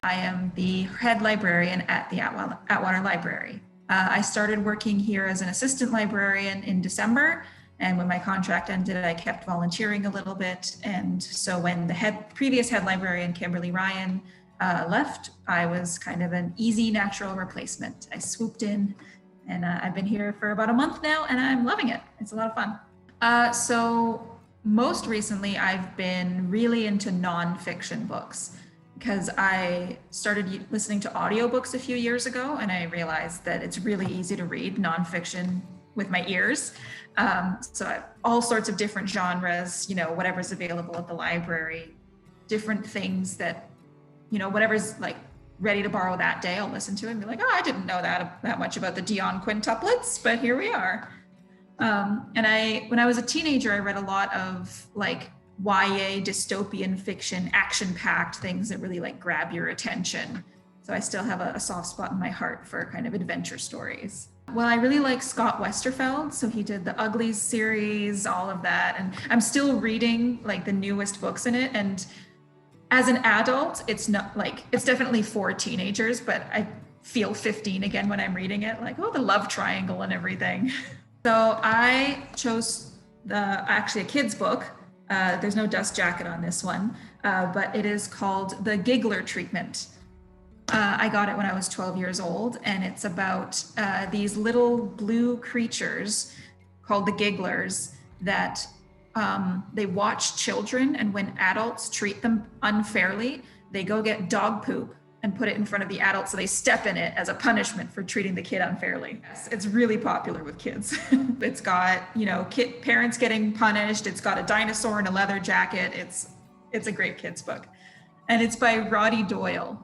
I am the head librarian at the Atwater Library. I started working here as an assistant librarian in December, and when my contract ended, I kept volunteering a little bit. And so when the previous head librarian, Kimberly Ryan, left, I was kind of an easy, natural replacement. I swooped in, and I've been here for about a month now, and I'm loving it. It's a lot of fun. So most recently, I've been really into nonfiction books, because I started listening to audiobooks a few years ago, and I realized that it's really easy to read nonfiction with my ears. So I have all sorts of different genres, whatever's available at the library, different things that, whatever's like ready to borrow that day, I'll listen to it and be like, oh, I didn't know that much about the Dion quintuplets, but here we are. And when I was a teenager, I read a lot of like YA dystopian fiction, action-packed things that really like grab your attention. So I still have a soft spot in my heart for kind of adventure stories. Well, I really like Scott Westerfeld. So he did the Uglies series, all of that. And I'm still reading like the newest books in it. And as an adult, it's not like, it's definitely for teenagers, but I feel 15 again when I'm reading it, like, oh, the love triangle and everything. So I chose actually a kid's book. There's no dust jacket on this one, but it is called The Giggler Treatment. I got it when I was 12 years old, and it's about these little blue creatures called the gigglers that they watch children, and when adults treat them unfairly, they go get dog poop and put it in front of the adult, so they step in it as a punishment for treating the kid unfairly. It's really popular with kids. It's got, parents getting punished. It's got a dinosaur in a leather jacket. It's a great kids book. And it's by Roddy Doyle,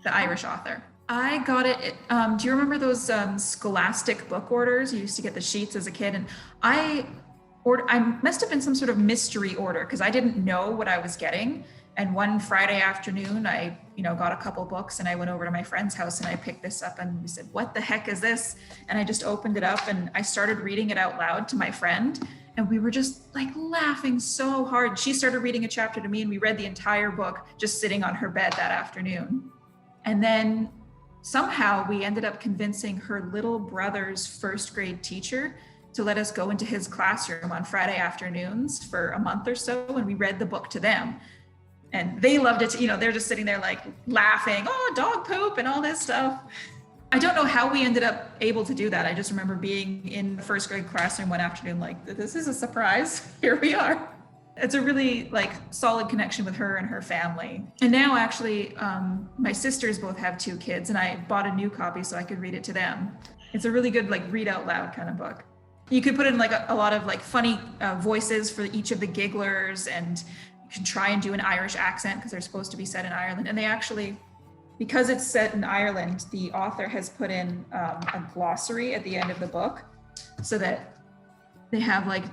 the Irish author. I got it, do you remember those Scholastic book orders? You used to get the sheets as a kid, and I must have been some sort of mystery order because I didn't know what I was getting. And one Friday afternoon, I, got a couple books, and I went over to my friend's house and I picked this up, and we said, what the heck is this? And I just opened it up and I started reading it out loud to my friend. And we were just like laughing so hard. She started reading a chapter to me, and we read the entire book just sitting on her bed that afternoon. And then somehow we ended up convincing her little brother's first grade teacher to let us go into his classroom on Friday afternoons for a month or so. And we read the book to them. And they loved it. They're just sitting there like laughing, oh, dog poop and all this stuff. I don't know how we ended up able to do that. I just remember being in the first grade classroom one afternoon, like, this is a surprise. Here we are. It's a really like solid connection with her and her family. And now actually, my sisters both have 2 kids, and I bought a new copy so I could read it to them. It's a really good like read out loud kind of book. You could put in like a lot of like funny voices for each of the gigglers, and you can try and do an Irish accent because they're supposed to be set in Ireland. And they actually, because it's set in Ireland, the author has put in a glossary at the end of the book so that they have like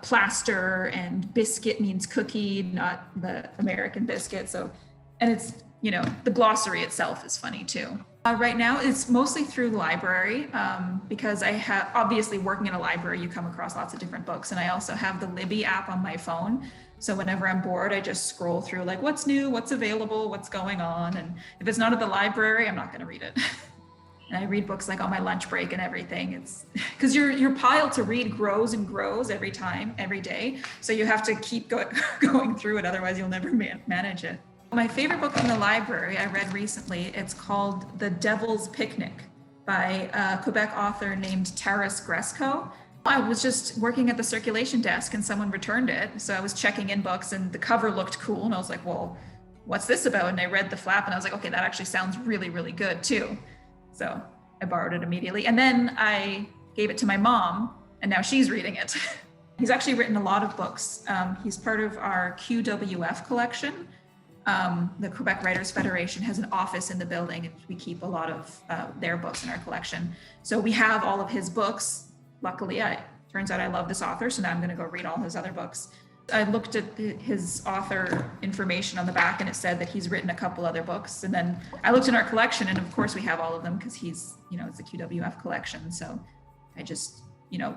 plaster, and biscuit means cookie, not the American biscuit. So, and it's, the glossary itself is funny too. Right now, it's mostly through the library because I have, obviously working in a library, you come across lots of different books. And I also have the Libby app on my phone. So whenever I'm bored, I just scroll through like what's new, what's available, what's going on. And if it's not at the library, I'm not going to read it. And I read books like on my lunch break and everything. It's because your pile to read grows and grows every day. So you have to keep going through it. Otherwise, you'll never manage it. My favorite book in the library I read recently, it's called The Devil's Picnic by a Quebec author named Taras Gresco. I was just working at the circulation desk and someone returned it. So I was checking in books and the cover looked cool. And I was like, well, what's this about? And I read the flap and I was like, okay, that actually sounds really, really good too. So I borrowed it immediately. And then I gave it to my mom, and now she's reading it. He's actually written a lot of books. He's part of our QWF collection. The Quebec Writers Federation has an office in the building, and we keep a lot of their books in our collection. So we have all of his books. Luckily, turns out I love this author, so now I'm going to go read all his other books. I looked at his author information on the back, and it said that he's written a couple other books. And then I looked in our collection, and of course we have all of them because he's, it's a QWF collection. So I just,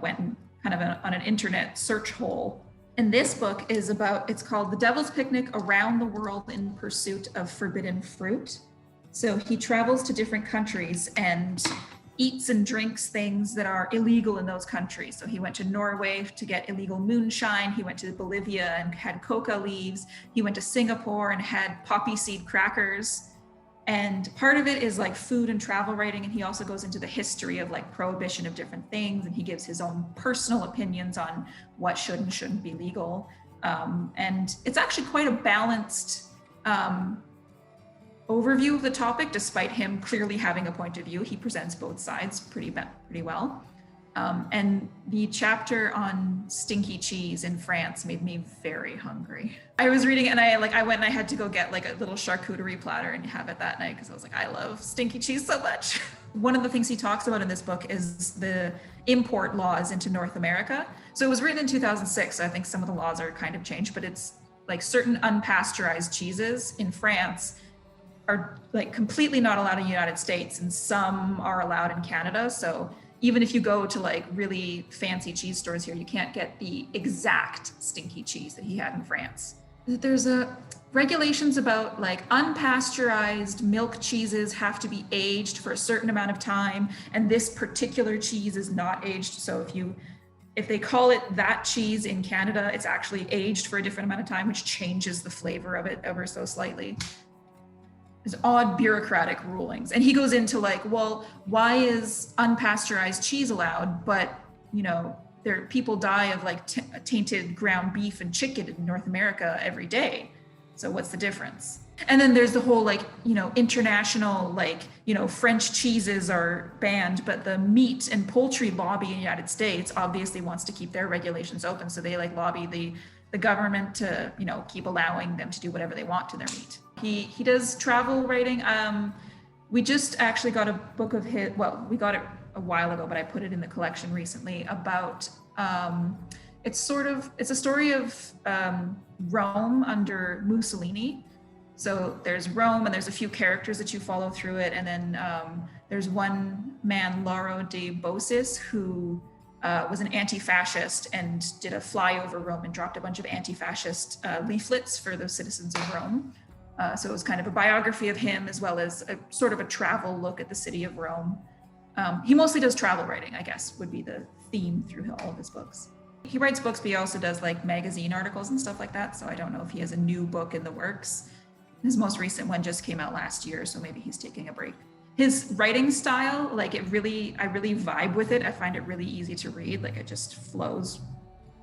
went and kind of on an internet search hole And this book is about, it's called The Devil's Picnic: Around the World in Pursuit of Forbidden Fruit. So he travels to different countries and eats and drinks things that are illegal in those countries. So he went to Norway to get illegal moonshine. He went to Bolivia and had coca leaves. He went to Singapore and had poppy seed crackers. And part of it is like food and travel writing. And he also goes into the history of like prohibition of different things. And he gives his own personal opinions on what should and shouldn't be legal. And it's actually quite a balanced overview of the topic, despite him clearly having a point of view. He presents both sides pretty well. And the chapter on stinky cheese in France made me very hungry. I was reading it and I went and I had to go get like a little charcuterie platter and have it that night because I was like, I love stinky cheese so much. One of the things he talks about in this book is the import laws into North America. So it was written in 2006. So I think some of the laws are kind of changed, but it's like certain unpasteurized cheeses in France are like completely not allowed in the United States, and some are allowed in Canada. So even if you go to like really fancy cheese stores here, you can't get the exact stinky cheese that he had in France. There's regulations about like unpasteurized milk cheeses have to be aged for a certain amount of time, and this particular cheese is not aged. So if they call it that cheese in Canada, it's actually aged for a different amount of time, which changes the flavor of it ever so slightly. There's odd bureaucratic rulings. And he goes into like, well, why is unpasteurized cheese allowed, but people die of like tainted ground beef and chicken in North America every day. So what's the difference? And then there's the whole like, international, like, French cheeses are banned, but the meat and poultry lobby in the United States obviously wants to keep their regulations open. So they like lobby the government to, keep allowing them to do whatever they want to their meat. He does travel writing. We just actually got a book of his, well, we got it a while ago, but I put it in the collection recently about, it's a story of Rome under Mussolini. So there's Rome and there's a few characters that you follow through it. And then there's one man, Lauro de Bosis, who was an anti-fascist and did a flyover Rome and dropped a bunch of anti-fascist leaflets for the citizens of Rome. So it was kind of a biography of him, as well as a sort of a travel look at the city of Rome. He mostly does travel writing, I guess, would be the theme through all of his books. He writes books, but he also does like magazine articles and stuff like that. So I don't know if he has a new book in the works. His most recent one just came out last year, so maybe he's taking a break. His writing style, like I really vibe with it. I find it really easy to read. Like it just flows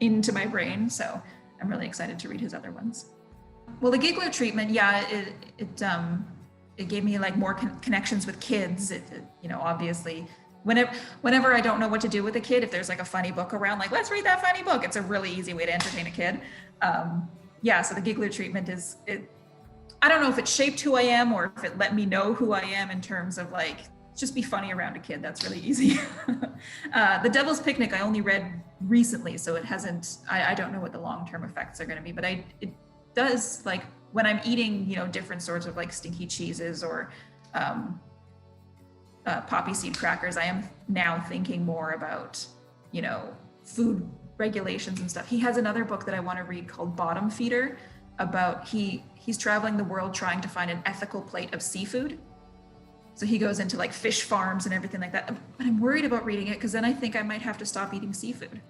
into my brain. So I'm really excited to read his other ones. Well, the Giggler treatment, yeah, it gave me like more connections with kids. Obviously, whenever I don't know what to do with a kid, if there's like a funny book around, like let's read that funny book. It's a really easy way to entertain a kid. So the Giggler treatment I don't know if it shaped who I am or if it let me know who I am in terms of like, just be funny around a kid. That's really easy. The Devil's Picnic, I only read recently, so it hasn't, I don't know what the long-term effects are going to be, but it does, like when I'm eating, different sorts of like stinky cheeses or poppy seed crackers, I am now thinking more about, food regulations and stuff. He has another book that I want to read called Bottom Feeder, about he's traveling the world trying to find an ethical plate of seafood. So he goes into like fish farms and everything like that. But I'm worried about reading it because then I think I might have to stop eating seafood.